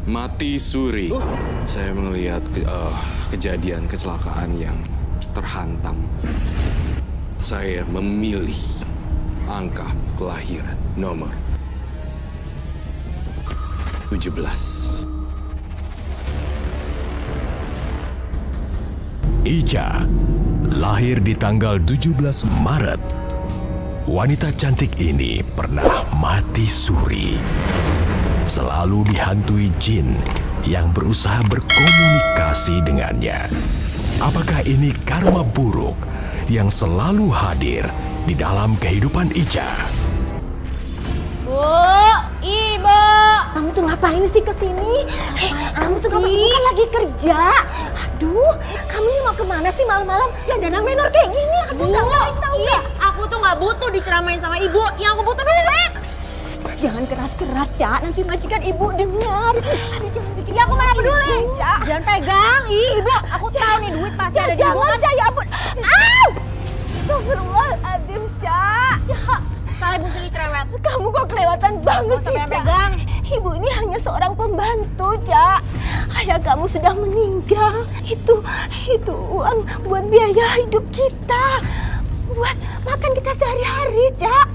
Mati suri. Saya melihat kejadian kecelakaan yang terhantam. Saya memilih angka kelahiran nomor 17. Ica lahir di tanggal 17 Maret. Wanita cantik ini pernah mati suri. Selalu dihantui jin yang berusaha berkomunikasi dengannya. Apakah ini karma buruk yang selalu hadir di dalam kehidupan Ica? Bu, Ibu. Kamu tuh ngapain sih kesini? Kamu tuh bukan lagi kerja. Aduh, kamu ini mau kemana sih malam-malam? Yang danang menor kayak gini, aduh gak baik tau gak? Aku tuh gak butuh diceramain sama ibu. Yang aku butuh duit. Jangan keras-keras, Cak. Nanti majikan ibu dengar. Aduh, jangan bikin Ya aku mana peduli. Cak. Jangan pegang. Ibu, aku tahu nih duit pasti ada di ibu Jangan, kan. Cak, ya ampun. Au! Astagfirullahaladzim, Cak. Cak, Salah ibu sini cerewet. kamu kok kelewatan banget Gak sih, usah Cak. pegang. Ibu ini hanya seorang pembantu, Cak. Ayah kamu sudah meninggal. Itu uang buat biaya hidup kita. Buat makan kita sehari-hari, Cak.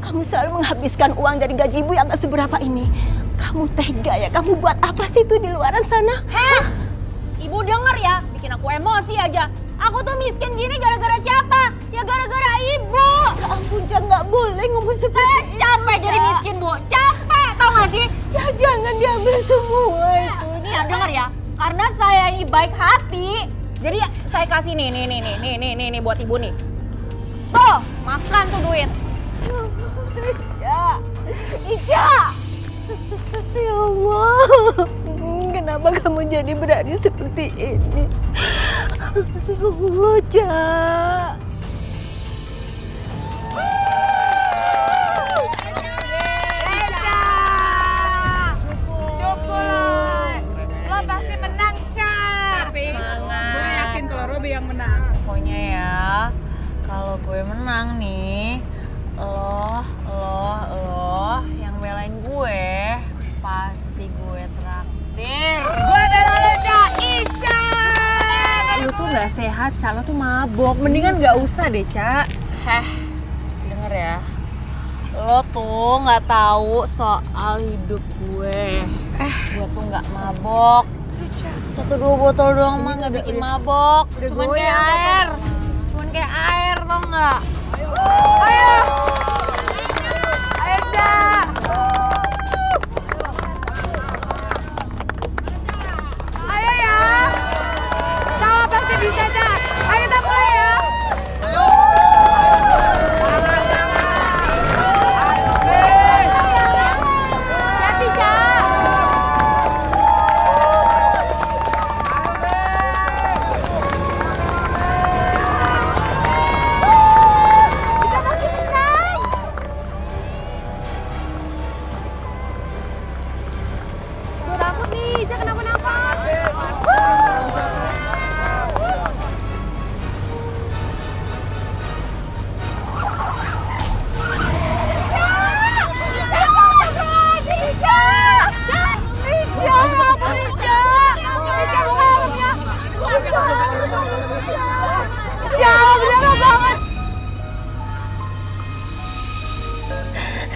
Kamu selalu menghabiskan uang dari gaji ibu yang gak seberapa ini. Kamu tega ya? Kamu buat apa sih itu di luaran sana? Heh, ibu denger ya, bikin aku emosi aja. Aku tuh miskin gini gara-gara siapa? Ya gara-gara ibu. Ya ampun, Cak, nggak boleh ngomong seperti itu. Capek jadi Cak. miskin, Bu. Capek, tau gak sih? Cak, jangan diambil semua itu. Nih, denger ya. Karena saya ini baik hati, jadi saya kasih nih buat ibu nih. Tuh, makan tuh duit. Ica, Ica. Ya Allah, kenapa kamu jadi berani seperti ini? Ya Allah, Cak. Lo pasti menang, Ca. Tapi gue yakin kalau Robi yang menang. Pokoknya ya, kalau gue menang nih, lo yang belain gue, pasti gue traktir. Gue bela lo, Ca. Ica. Lo tuh gak sehat, Ca. Lo tuh mabok. Mendingan gak usah deh, Ca. Denger ya. Lo tuh gak tahu soal hidup gue. Gue tuh gak mabok. 1-2 botol doang mah gak bikin mabok. Cuman kayak air. Cuman kayak air, tau gak? Ayo! Ayo, Cak! Ayo ya! Sama pasti bisa, Cak! Ayo kita mulai ya! Hati, Cak! Kita pasti menang! Gue takut nih, Cak kenapa-napa.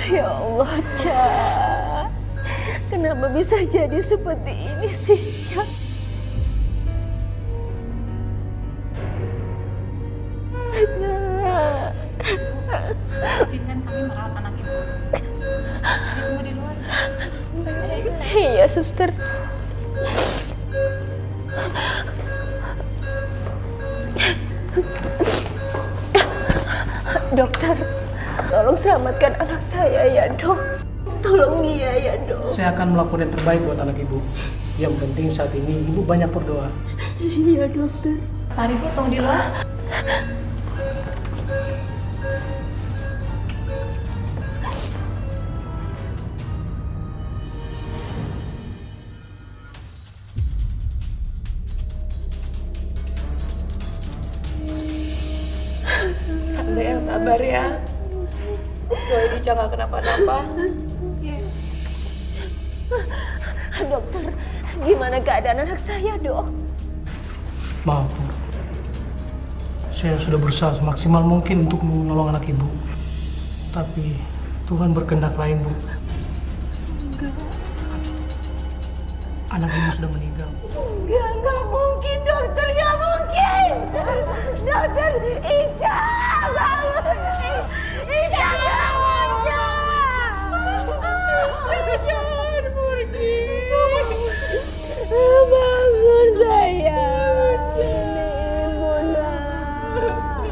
Ya Allah, Cak. Kenapa bisa jadi seperti ini sih, Cak? Cak. Izinkan kami merawat anak ibu. Tunggu di luar. Iya, suster. Dokter, tolong selamatkan anak saya ya, Dok. Tolong dia ya, Dok. Saya akan melakukan yang terbaik buat anak ibu. Yang penting saat ini ibu banyak berdoa. Iya, Dokter. Mari Bu, tunggu di luar. Tante yang sabar ya. Doain Ica gak kenapa-napa. Dokter, gimana keadaan anak saya, Dok? Maaf, Bu. Saya sudah berusaha semaksimal mungkin untuk menolong anak Ibu. Tapi Tuhan berkehendak lain, Bu. Anak Ibu sudah meninggal. Nggak mungkin, dokter, nggak mungkin. Dokter, Ica, bangun. Ica, bangun, Ica. Jangan pergi. Bangun, sayang. Ini Ibu, nak.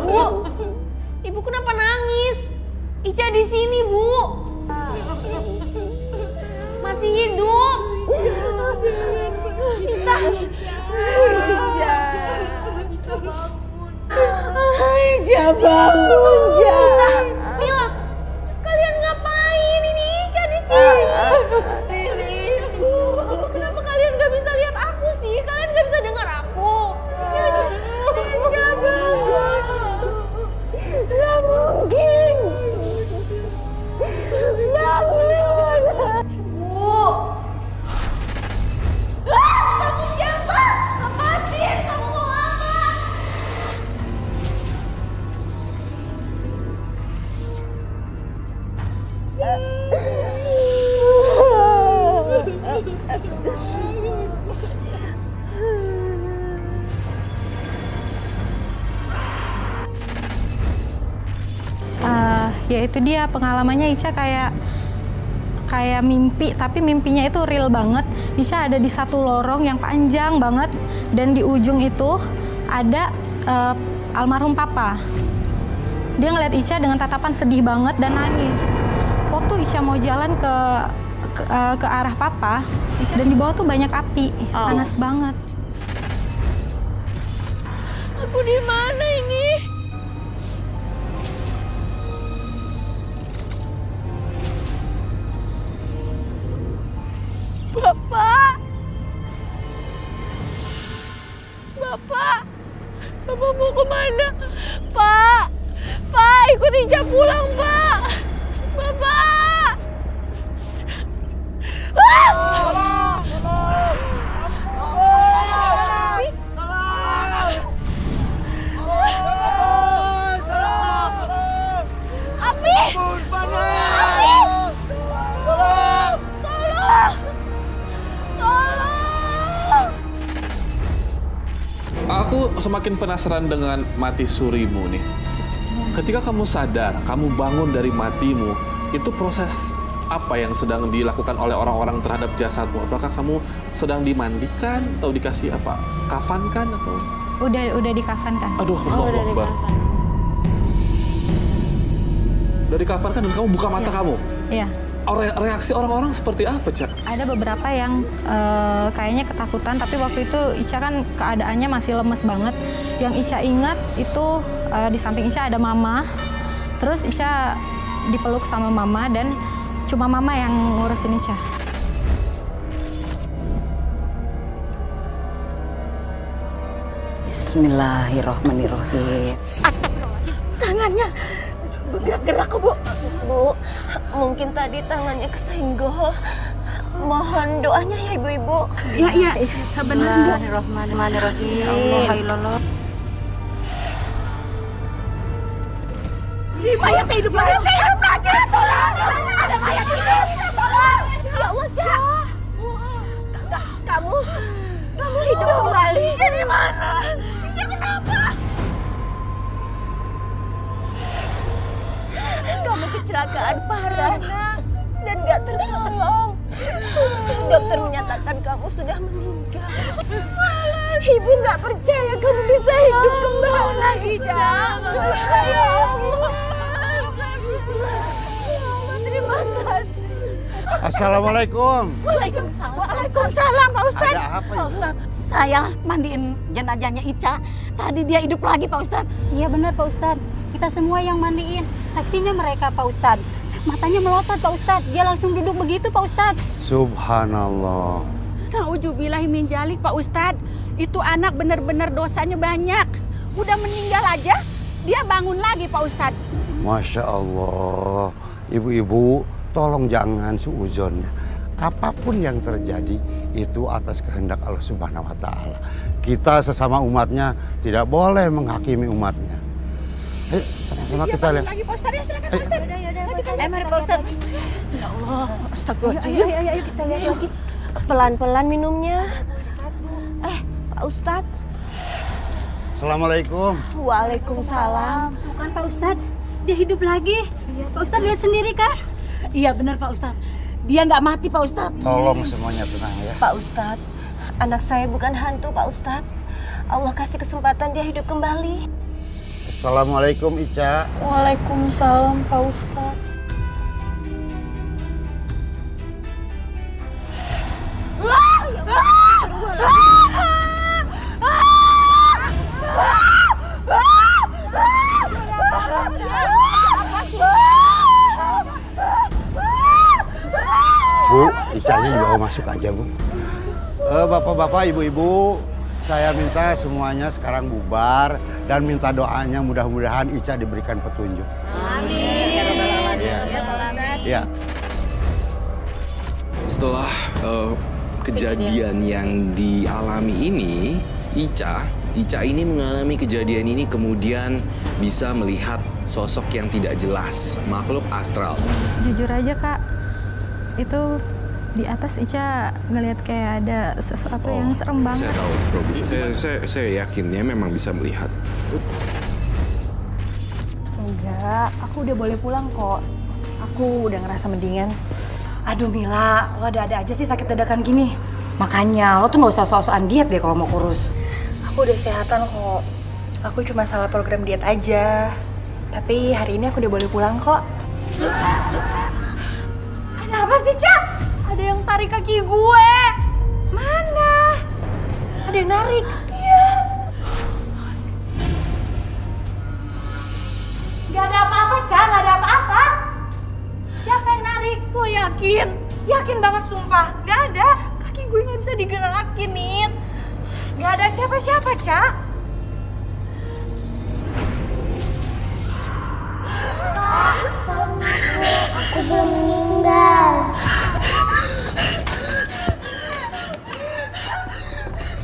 Bu, Ibu kenapa nangis? Ica di sini, Bu. Masih hidup. Ica. Ica. Ica, bangun, Ica. Ita, Mila, kalian ngapain? Ini Ica di sini. Ini Ibu. Kenapa kalian gak bisa lihat aku sih? Kalian gak bisa dengar aku? Ica, bangun. Nggak mungkin. Bangun. Bu. Kamu siapa? Lepasin, kamu mau apa? Ya itu dia pengalamannya Ica kayak mimpi, tapi mimpinya itu real banget. Ica ada di satu lorong yang panjang banget dan di ujung itu ada almarhum papa. Dia ngeliat Ica dengan tatapan sedih banget dan nangis. Waktu Ica mau jalan ke arah papa, dan di bawah tuh banyak api, panas banget. Aku di mana ini? Bapak! Bapak! Bapak mau kemana? Pak! Pak, ikut Ica pulang, Pak! Bapak! Api! Api! Tolong! Aku semakin penasaran dengan mati surimu nih. Ketika kamu sadar, kamu bangun dari matimu, itu proses apa yang sedang dilakukan oleh orang-orang terhadap jasadmu? Apakah kamu sedang dimandikan atau dikasih apa? Kafankan atau? Udah dikafankan. Aduh, Allahu Akbar. Udah dikafankan dan kamu buka mata kamu? Iya. Reaksi orang-orang seperti apa, Cak? Ada beberapa yang kayaknya ketakutan, tapi waktu itu Ica kan keadaannya masih lemes banget. Yang Ica ingat itu di samping Ica ada mama, terus Ica dipeluk sama mama dan cuma mama yang ngurusin Ica. Bismillahirrahmanirrahim. Tangannya bergerak, Bu. Bu, mungkin tadi tangannya kesenggol. Mohon doanya ya ibu-ibu. Ya, sabarnya sembuh. Bismillahirrahmanirrahim. Allah ilallah. Mayat hidup lagi. Tolong. Ada mayat hidup. Tolong. Ya Allah, Cak. Kamu hidup kembali. Di mana? Ya kenapa? Kamu kecelakaan parah, Nak, dan gak tertolong. Dokter menyatakan kamu sudah meninggal. Ibu gak percaya kamu bisa hidup kembali, Cak. Ya Allah. Terima kasih. Assalamualaikum. Waalaikumsalam, Pak Ustadz. Ada apa Pak Ustadz, saya mandiin jenazahnya Ica. Tadi dia hidup lagi, Pak Ustadz. Iya benar, Pak Ustadz. Kita semua yang mandiin. Saksinya mereka, Pak Ustadz. Matanya melotot, Pak Ustadz. Dia langsung duduk begitu, Pak Ustadz. Subhanallah. Nauzubillahi min dzalik, Pak Ustadz. Itu anak benar-benar dosanya banyak. Udah meninggal aja, dia bangun lagi, Pak Ustadz. Masya Allah. Ibu-ibu, tolong jangan suuzon. Apapun yang terjadi itu atas kehendak Allah Subhanahu wa taala. Kita sesama umatnya tidak boleh menghakimi umatnya. Ayo sama-sama kita lihat. Lagi Pak Ustadz, ya silakan Pak Ustadz. Mari Pak Ustadz. Ya Allah, astagfirullahaladzim. Ayo kita lihat lagi. Pelan-pelan minumnya. Pak Ustadz. Assalamualaikum. Waalaikumsalam. Tuh kan Pak Ustadz, dia hidup lagi. Pak Ustadz lihat sendiri kan? Iya benar Pak Ustadz. Dia nggak mati Pak Ustadz. Tolong semuanya tenang ya. Pak Ustadz, anak saya bukan hantu Pak Ustadz. Allah kasih kesempatan dia hidup kembali. Assalamualaikum Ica. Waalaikumsalam Pak Ustadz. Bu, Icanya dibawa masuk aja Bu. Bapak-bapak, ibu-ibu, saya minta semuanya sekarang bubar dan minta doanya mudah-mudahan Ica diberikan petunjuk. Amin. Ya. Setelah kejadian yang dialami ini, Ica ini mengalami kejadian ini kemudian bisa melihat sosok yang tidak jelas, makhluk astral. Jujur aja Kak, itu di atas Ica ngelihat kayak ada sesuatu yang serem banget. Saya tahu, Robi. Saya yakinnya memang bisa melihat. Enggak, aku udah boleh pulang kok. Aku udah ngerasa mendingan. Aduh Mila, lo ada-ada aja sih sakit dadakan gini. Makanya lo tuh nggak usah sok-sokan diet deh kalau mau kurus. Aku udah sehatan kok. Aku cuma salah program diet aja. Tapi hari ini aku udah boleh pulang kok. Kenapa sih, Cak? Ada yang tarik kaki gue. Mana? Ada yang narik. Iya. Gak ada apa-apa, Cak. Gak ada apa-apa. Siapa yang narik? Lo yakin? Yakin banget, sumpah. Gak ada. Kaki gue gak bisa digerakin, Nit. Gak ada siapa-siapa, Cak. Aku belum meninggal.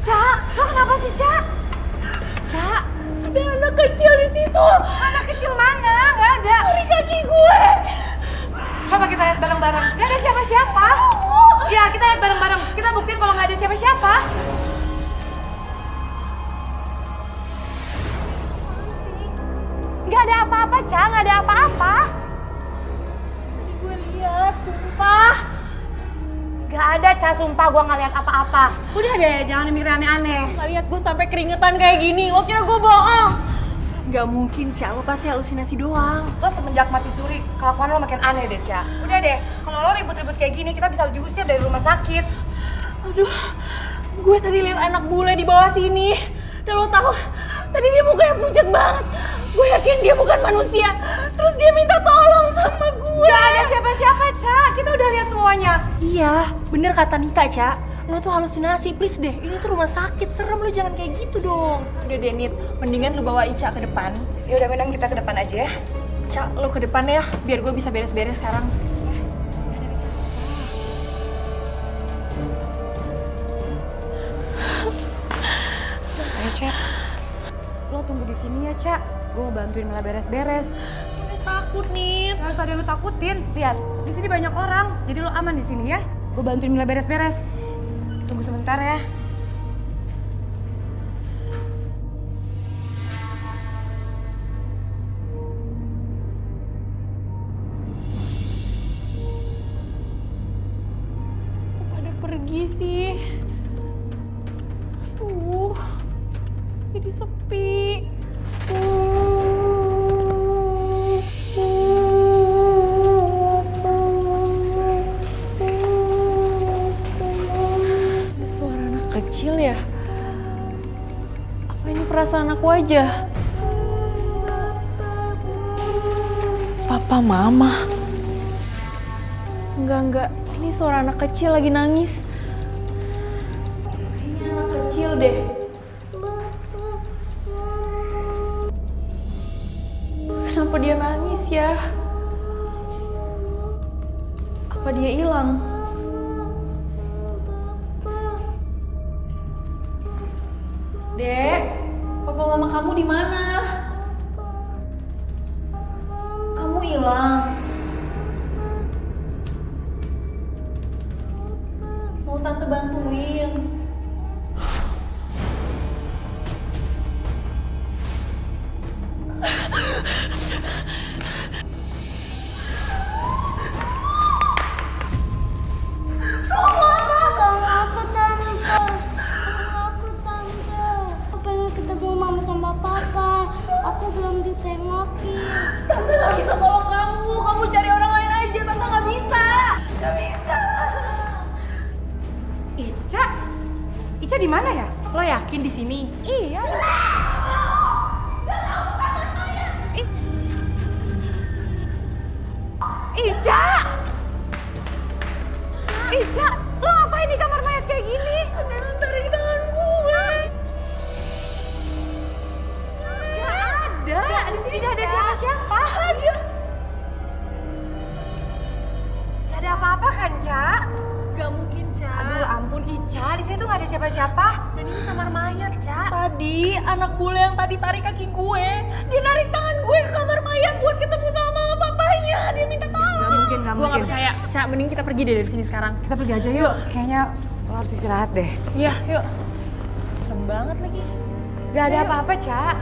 Cak, lo kenapa sih, Cak? Cak, ada anak kecil di situ. Anak kecil mana? Gak ada. Tarik kaki gue. Coba kita lihat bareng-bareng. Gak ada siapa-siapa. Ya, kita lihat bareng-bareng. Kita buktiin kalau gak ada siapa-siapa. Gak ada apa-apa, Cak. Gak ada apa-apa. Tadi gue lihat, sumpah. Gak ada, Cak. Sumpah gue gak lihat apa-apa. Udah deh, jangan mikir aneh-aneh. Gak lihat gue sampai keringetan kayak gini. Lo kira gue bohong? Gak mungkin, Cak. Lo pasti halusinasi doang. Lo semenjak mati suri, kelakuan lo makin aneh deh, Cak. Udah deh, kalau lo ribut-ribut kayak gini, kita bisa diusir dari rumah sakit. Aduh, gue tadi lihat anak bule di bawah sini. Dan lo tahu, tadi dia mukanya pucat banget. Gue yakin dia bukan manusia. Terus dia minta tolong sama gue. Gak ada siapa-siapa, Cak. Kita udah lihat semuanya. Iya, bener kata Nika, Cak. Lo tuh halusinasi, please deh. Ini tuh rumah sakit, serem. Lo jangan kayak gitu dong. Udah deh, Nit. Mendingan lo bawa Ica ke depan. Ya udah, mending kita ke depan aja ya. Cak, lo ke depan ya. Biar gue bisa beres-beres sekarang. Ayo, Cak. Lo tunggu di sini ya, Cak. Gue mau bantuin Mila beres-beres. Gue takut, Nit. Gak usah ada yang lo takutin. Lihat, di sini banyak orang. Jadi lo aman di sini ya. Gue bantuin Mila beres-beres. Tunggu sebentar ya. Kok pada pergi sih? Jadi sepi. Ada suara anak kecil ya? Apa ini perasaan aku aja? Papa, Mama. Enggak. Ini suara anak kecil lagi nangis. Ini anak kecil deh. Kenapa dia nangis ya? Apa dia hilang? Dek, papa mama kamu di mana? Kamu hilang. Mau tante bantuin? Tolong aku tante. Aku pengen ketemu mama sama papa. Aku belum ditengokin. Tante gak bisa tolong kamu. Kamu cari orang lain aja. Tante gak bisa. Gak bisa. Ica di mana ya? Lo yakin di sini? Iya. Ica! Ica, lo ngapain di kamar mayat kayak gini? Ada yang tarik tangan gue. Gak ada. Di sini gak ada siapa-siapa. Gak ada apa-apa kan, Ca? Gak mungkin, Ca. Aduh ampun Ica, di sini tuh gak ada siapa-siapa. Dan ini kamar mayat, Ca. Tadi anak bule yang tadi tarik kaki gue, dia narik tangan gue ke kamar mayat buat ketemu sama mama papanya. Dia minta tolong. Gak Gak gue gak percaya. Ca, mending kita pergi deh dari sini sekarang. Kita pergi aja yuk. Kayaknya lo harus istirahat deh. Iya, yuk. Serem banget lagi. Gak ada apa-apa, Ca.